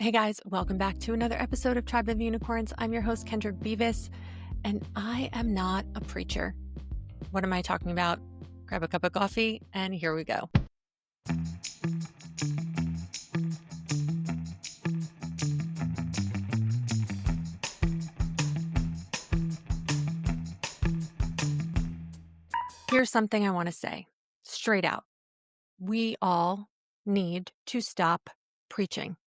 Hey guys, welcome back to another episode of Tribe of Unicorns. I'm your host, Kendra Beavis, and I am not a preacher. What am I talking about? Grab a cup of coffee, and here we go. Here's something I want to say straight out. We all need to stop preaching.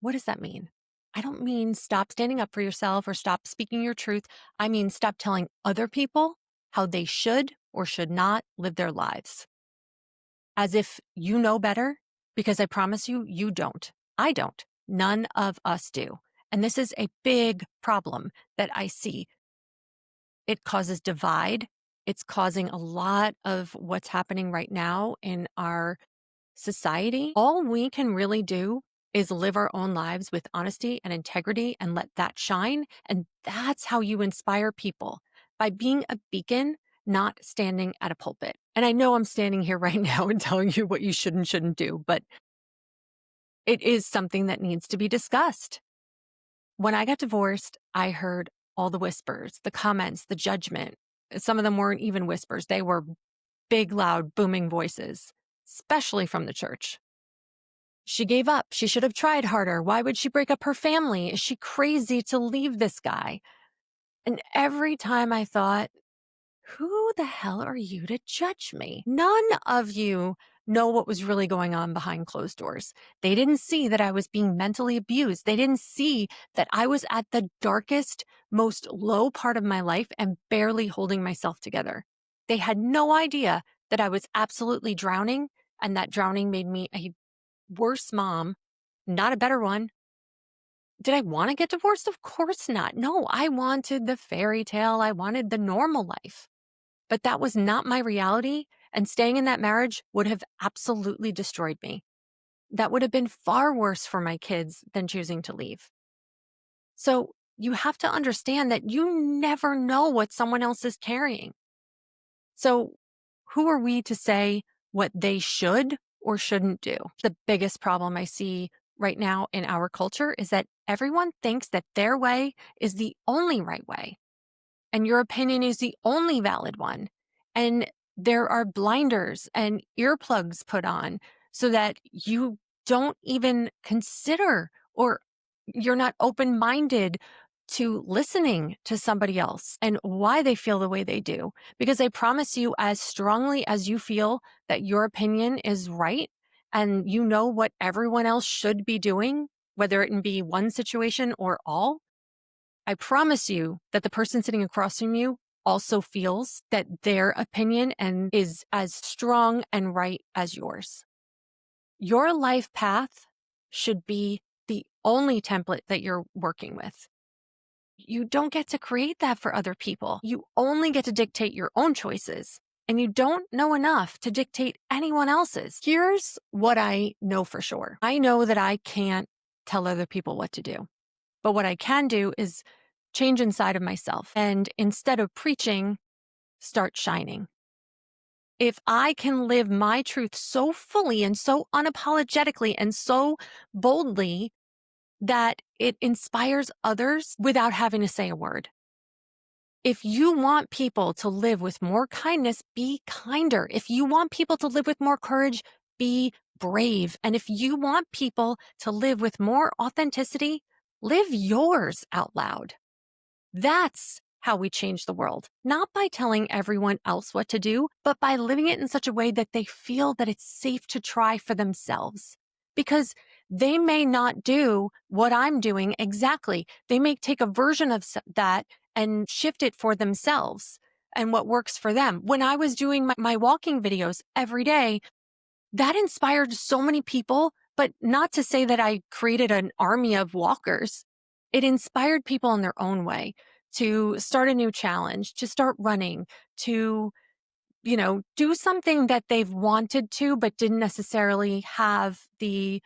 What does that mean? I don't mean stop standing up for yourself or stop speaking your truth. I mean, stop telling other people how they should or should not live their lives. As if you know better, because I promise you, you don't. I don't. None of us do. And this is a big problem that I see. It causes divide. It's causing a lot of what's happening right now in our society. All we can really do is live our own lives with honesty and integrity and let that shine. And that's how you inspire people, by being a beacon, not standing at a pulpit. And I know I'm standing here right now and telling you what you should and shouldn't do, but it is something that needs to be discussed. When I got divorced, I heard all the whispers, the comments, the judgment. Some of them weren't even whispers. They were big, loud, booming voices, especially from the church. She gave up. She should have tried harder. Why would she break up her family? Is she crazy to leave this guy? And every time I thought, who the hell are you to judge me? None of you know what was really going on behind closed doors. They didn't see that I was being mentally abused. They didn't see that I was at the darkest, most low part of my life and barely holding myself together. They had no idea that I was absolutely drowning, and that drowning made me a worse mom, not a better one. Did I want to get divorced? Of course not. No, I wanted the fairy tale. I wanted the normal life. But that was not my reality, and staying in that marriage would have absolutely destroyed me. That would have been far worse for my kids than choosing to leave. So you have to understand that you never know what someone else is carrying. So who are we to say what they should or shouldn't do? The biggest problem I see right now in our culture is that everyone thinks that their way is the only right way, and your opinion is the only valid one. And there are blinders and earplugs put on so that you don't even consider, or you're not open-minded to listening to somebody else and why they feel the way they do. Because I promise you, as strongly as you feel that your opinion is right and you know what everyone else should be doing, whether it be one situation or all, I promise you that the person sitting across from you also feels that their opinion and is as strong and right as yours. Your life path should be the only template that you're working with. You don't get to create that for other people. You only get to dictate your own choices, and you don't know enough to dictate anyone else's. Here's what I know for sure. I know that I can't tell other people what to do. But what I can do is change inside of myself, and instead of preaching, start shining. If I can live my truth so fully and so unapologetically and so boldly that it inspires others without having to say a word. If you want people to live with more kindness, be kinder. If you want people to live with more courage, be brave. And if you want people to live with more authenticity, live yours out loud. That's how we change the world, not by telling everyone else what to do, but by living it in such a way that they feel that it's safe to try for themselves. Because they may not do what I'm doing exactly. They may take a version of that and shift it for themselves and what works for them. When I was doing my walking videos every day, that inspired so many people, but not to say that I created an army of walkers. It inspired people in their own way to start a new challenge, to start running, to, do something that they've wanted to, but didn't necessarily have the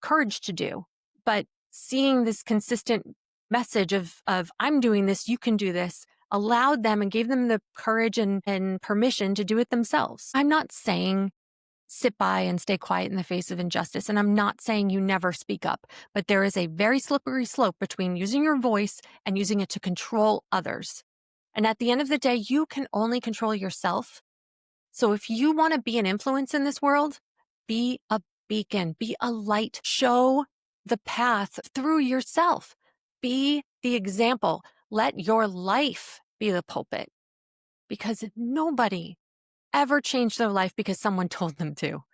courage to do. But seeing this consistent message of I'm doing this, you can do this, allowed them and gave them the courage and permission to do it themselves. I'm not saying sit by and stay quiet in the face of injustice. And I'm not saying you never speak up, but there is a very slippery slope between using your voice and using it to control others. And at the end of the day, you can only control yourself. So if you want to be an influence in this world, be a beacon, be a light, show the path through yourself, be the example, let your life be the pulpit, because nobody ever changed their life because someone told them to.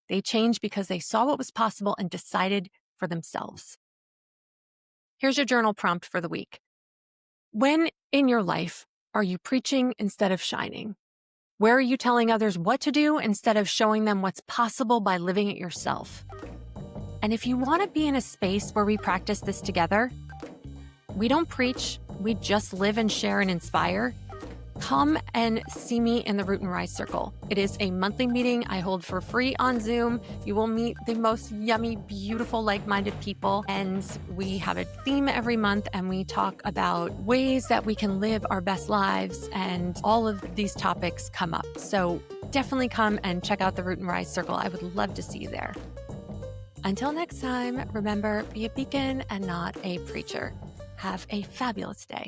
They changed because they saw what was possible and decided for themselves. Here's your journal prompt for the week. When in your life are you preaching instead of shining? Where are you telling others what to do instead of showing them what's possible by living it yourself? And if you want to be in a space where we practice this together, we don't preach, we just live and share and inspire. Come and see me in the Root and Rise Circle. It is a monthly meeting I hold for free on Zoom. You will meet the most yummy, beautiful, like-minded people. And we have a theme every month, and we talk about ways that we can live our best lives. And all of these topics come up. So definitely come and check out the Root and Rise Circle. I would love to see you there. Until next time, remember, be a beacon and not a preacher. Have a fabulous day.